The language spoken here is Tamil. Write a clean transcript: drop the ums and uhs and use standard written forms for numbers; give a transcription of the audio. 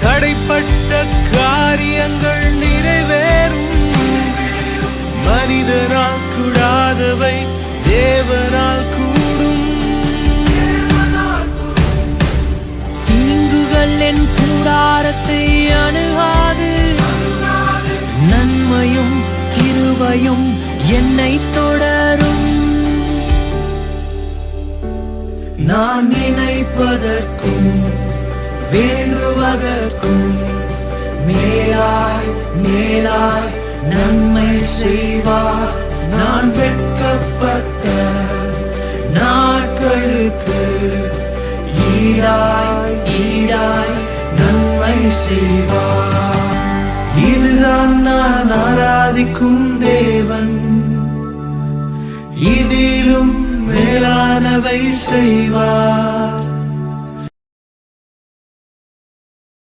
தடைப்பட்ட காரியங்கள் நிறைவேறும். மனிதனால் கூடாதவை தேவனால் கூடும். தீங்குகள் என் கூடாரத்தை அணுகாது. நன்மையும் கிருபையும் என்னை தொடரும். நான் நினைப்பதற்கும் வேண்டுவதற்கும் மேலாய் மேலாய் நன்மை செய்வார். நான் வெட்கப்பட்ட நாட்களுக்கு ஈடாய் ஈடாய் நன்மை செய்வார். இதுதான் நான் ஆராதிக்கும் தேவன். இதிலும் மேலானவை செய்வார்.